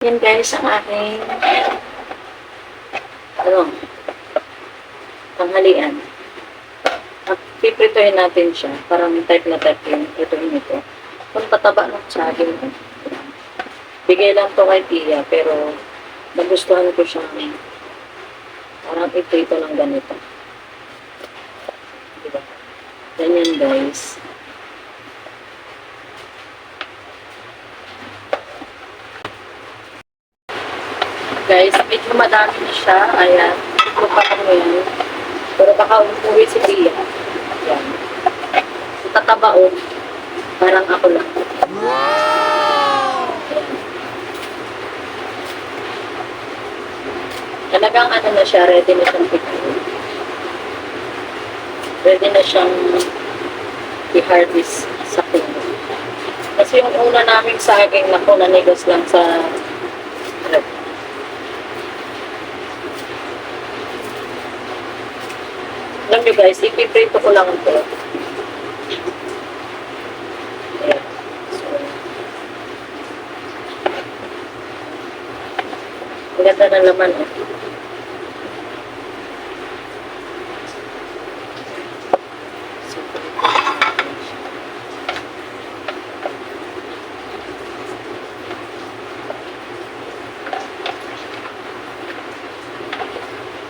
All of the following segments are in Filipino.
Yan guys, ang aking ano, tanghalian. At pipritohin natin siya. Parang type na type yung pritohin nito. Kung tataba ng saging, bigay lang to kay Tia, pero nagustuhan ko siyang parang iprito ng ganito. Diba? Ganyan guys. Guys, medyo madami na siya. Ayan. Ito pa lang ngayon. Pero baka umuwi si Tia. Ayan. Tataba o. Parang ako lang. Ayan. Talagang ano na siya, ready na siyang pikain. Ready na siyang i-harvest sa puno. Kasi yung una naming saging na po, nanigas lang sa rep. Alam nyo guys, ipiprito ko lang ito. Ayan. So, ang ganda ng laman eh.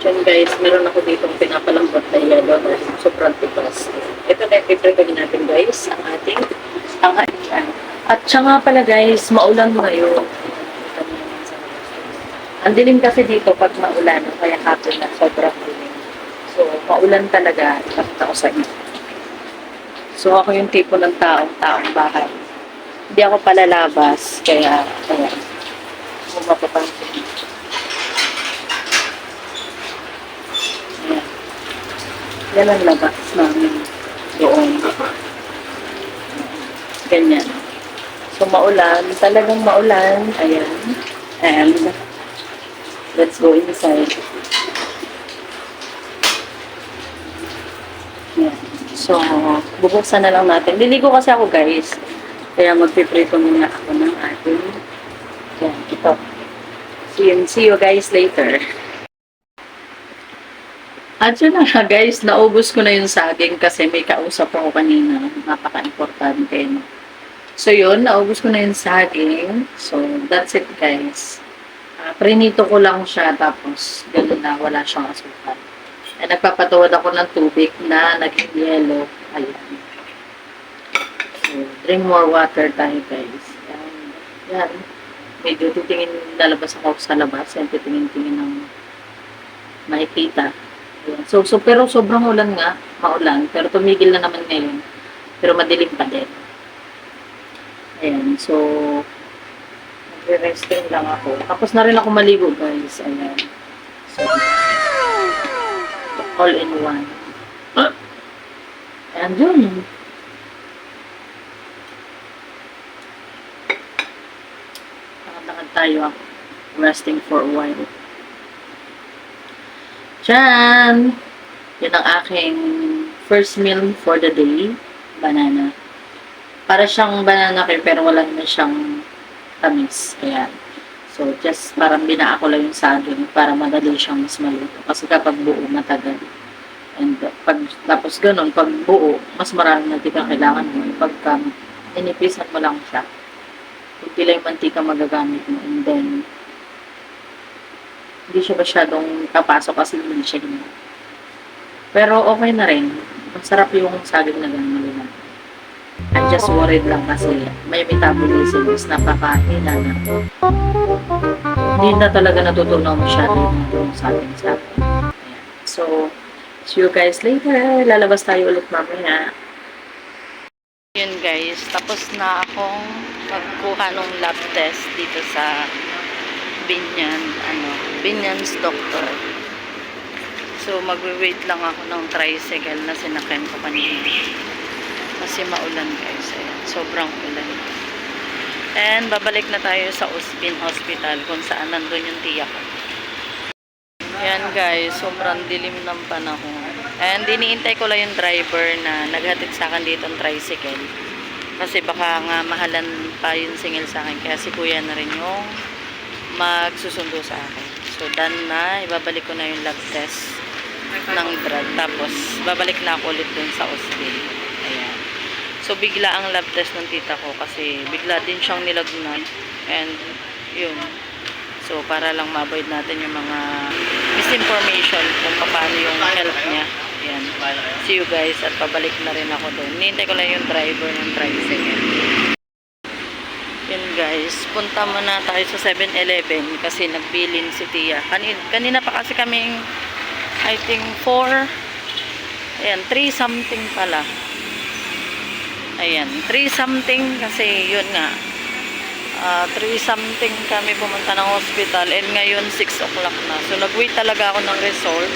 Diyan guys, meron ako ditong pinapalambot na yellow na sobrang tipas. Ito na ipiprito natin guys, ang ating tanghalian. At siya nga pala guys, maulan ngayon. Ang dilim kasi dito pag maulan, kaya hapon na sobrang dilim. So, maulan talaga, ipakita ko sa inyo. So, ako yung tipo ng taong bahay. Hindi ako palalabas, kaya, ayan, mapapansin. Ayan. Yan ang labas namin doon. Ganyan. So, maulan. Talagang maulan. Ayan. And, let's go inside. Ayan. So, bubuksan na lang natin. Liligo kasi ako, guys. Kaya magpiprito muna ako ng ating yan, ito. See you guys later. At yun na nga guys, naubos ko na yung saging kasi may kausap ako kanina. Napaka-importante. No? So yun, naubos ko na yung saging. So that's it guys. Prinito ko lang siya tapos gano'n na wala siyang asukal. Nagpapatuwad ako ng tubig na naging yellow. Ayan. So, drink more water tayo guys. Yan. Medyo titingin, lalabas ako sa labas. Yan, titingin-tingin ng makikita. Ayan. So, pero sobrang ulan nga, maulan, pero tumigil na naman ngayon. Pero madilim pa din. Ayan, so, nagre-resting lang ako. Tapos na rin ako maligo, guys. Ayan. So, all in one. Ayan, dun. Nakatakad tayo ako. Resting for a while. Diyan! Yun ang aking first meal for the day. Banana. Para siyang banana cake pero wala naman siyang tamis. Ayan. So, just parang binaa ko lang yung saging para madali siyang mas maluto. Kasi kapag buo, matagal. And tapos ganun, pag buo, mas maraming mantika kailangan mo. Pagka inipisan mo lang siya, kunti lang yung mantika magagamit mo. And then, hindi siya masyadong kapasok kasi hindi siya hindi. Pero okay na rin. Masarap yung saging na gano'n. I'm just worried lang kasi may metabolism is napakahina na. Hindi na talaga natutunaw masyado yung saging sa akin. So, see you guys later. Lalabas tayo ulit mamaya. Yun guys, tapos na akong magkuha ng lab test dito sa Binyan's Doctor. So, magwe-wait lang ako ng tricycle na sinakyan ko kanina. Kasi maulan guys. Ayan, sobrang ulan. And, babalik na tayo sa Ospin Hospital kung saan nandun yung tiya ko. Ayan guys, sobrang dilim ng panahon. And, iniintay ko lang yung driver na naghatid sa akin dito ng tricycle. Kasi baka nga mahalan pa yung singil sa akin. Kaya si kuya na rin yung magsusundo sa akin. So, done na. Ibabalik ko na yung lab test ng drug. Tapos, babalik na ako ulit dun sa hospital. Ayan. So, bigla ang lab test ng tita ko kasi bigla din siyang nilagnan. And, yun. So, para lang ma-avoid natin yung mga misinformation kung paano yung health niya. Ayan. See you guys. At pabalik na rin ako doon. Nihintay ko lang yung driver ng tricycle. Yun guys. Punta muna tayo sa 7-Eleven kasi nagbilin si Tia. Kanina pa kasi kaming I think 4. Ayan. 3 something pala. Ayan. 3 something kasi yun nga. 3 something kami pumunta ng hospital and ngayon 6 o'clock na. So nag-wait talaga ako ng result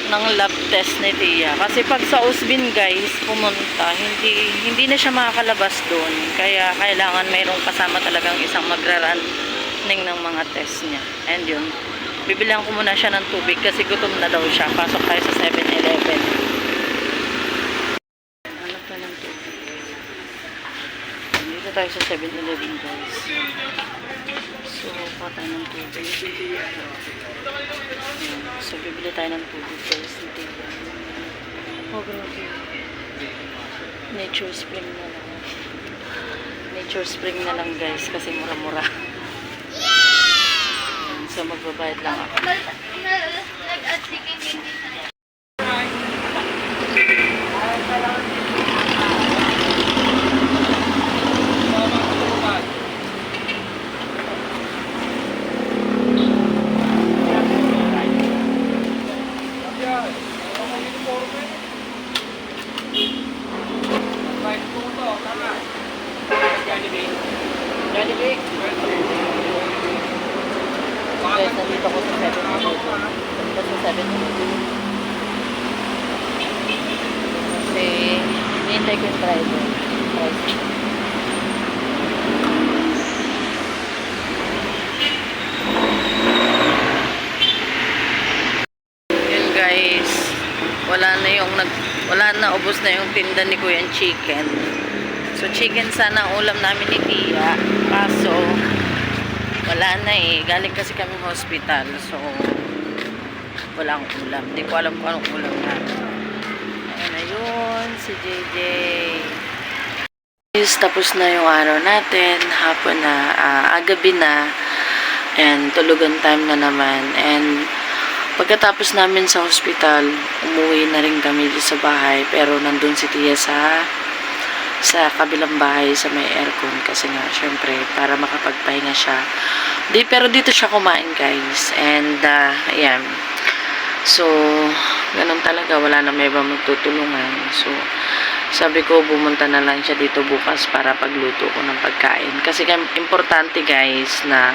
ng lab test ni Tia. Kasi pag sa Usbin guys, pumunta, hindi na siya makakalabas doon. Kaya kailangan mayroong kasama talagang isang magra-running ng mga test niya. And yun, bibilihan ko muna siya ng tubig kasi gutom na daw siya. Pasok tayo sa 7-Eleven. Ano pa ng tubig? Dito tayo sa 7-Eleven guys. So, pa tayo ng tubig. So, bibili tayo ng tubig guys. Oh, grabe. Nature Spring na lang. Nature Spring na lang guys kasi mura-mura. So, magbabayad lang ako. Guys, nandito ko sa 7-Eleven. Nandito sa 7-Eleven. Kasi, hinihintay ko yung driver. Yun guys, wala na, ubos na yung tinda ni Kuya chicken. So, chicken sana ang ulam namin ni Tia. Kaso, wala na eh. Galing kasi kami hospital. So, wala akong ulam. Hindi ko alam kung anong ulam na. Ayan na yun, si JJ. Tapos na yung araw natin. Hapon na, gabi na. And, tulugan time na naman. And, pagkatapos namin sa hospital, umuwi na rin kami sa bahay. Pero, nandun si Tia sa kabilang bahay sa may aircon kasi nga syempre para makapagpahinga siya. Pero dito siya kumain guys. And ayan. So ganun talaga, wala na may iba magtutulungan. So sabi ko bumunta na lang siya dito bukas para pagluto ko ng pagkain. Kasi importante guys na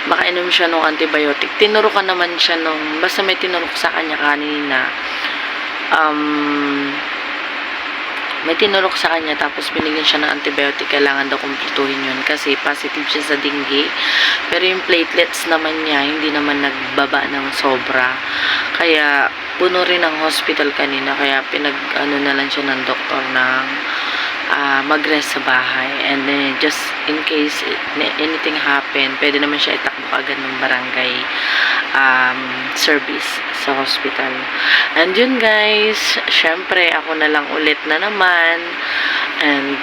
makainom siya ng antibiotic. Tinurukan naman siya basta may tinurok sa kanya kanina. May tinurok sa kanya tapos binigyan siya ng antibiotic, kailangan daw kumpletuhin yun kasi positive siya sa dengue. Pero yung platelets naman niya hindi naman nagbaba ng sobra, kaya puno rin ang hospital kanina, kaya pinag-ano na lang siya ng doktor ng mag-rest sa bahay. And then just in case anything happen, pwede naman siya itakbo agad ng barangay service sa hospital. And yun guys, syempre ako na lang ulit na naman. And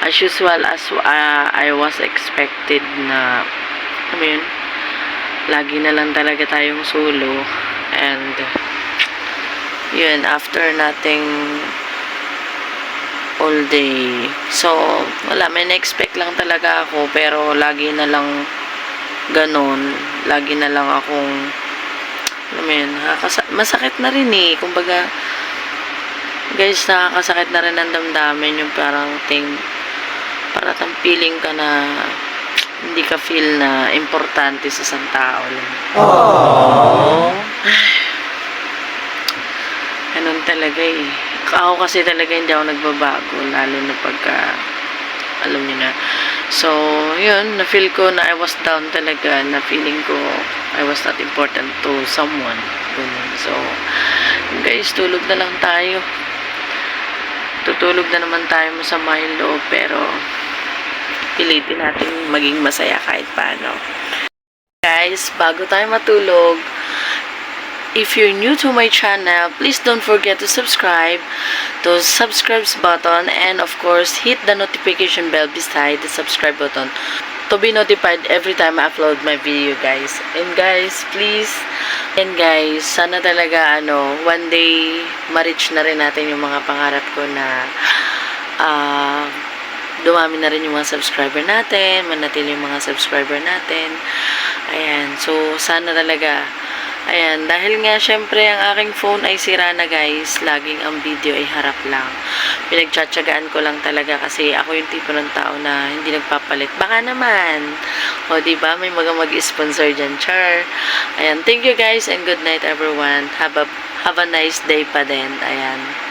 as usual, as I was expected na lagi na lang talaga tayong solo. And yun, after nating all day, so wala, may na-expect lang talaga ako, pero lagi na lang ganon, lagi na lang akong masakit na rin eh, kumbaga guys, nakakasakit na rin ang damdamin, yung parang feeling ka na hindi ka feel na importante sa isang tao lang. Aww. Ganun talaga eh. Ako kasi talaga hindi ako nagbabago, lalo na pagka alam niyo na. So, yun, na-feel ko na I was down talaga, na feeling ko I was not important to someone. Ganun. So, guys, tulog na lang tayo. Tutulog na naman tayo, masama yung loob, pero pilitin natin maging masaya kahit paano. Guys, bago tayo matulog, if you're new to my channel, please don't forget to subscribe, to subscribe button, and of course, hit the notification bell beside the subscribe button to be notified every time I upload my video, guys. And guys, please, and guys, sana talaga, one day, ma-reach na rin natin yung mga pangarap ko na, dumami na rin yung mga subscriber natin, manatili yung mga subscriber natin. Ayan, so, sana talaga, ayan, dahil nga syempre ang aking phone ay sira na, guys, laging ang video ay harap lang. Pinagtsatsagaan ko lang talaga kasi ako yung tipo ng tao na hindi nagpapalit. Baka naman. O, diba? May mag-sponsor dyan, char. Ayan, thank you guys and good night everyone. Have a nice day pa din. Ayan.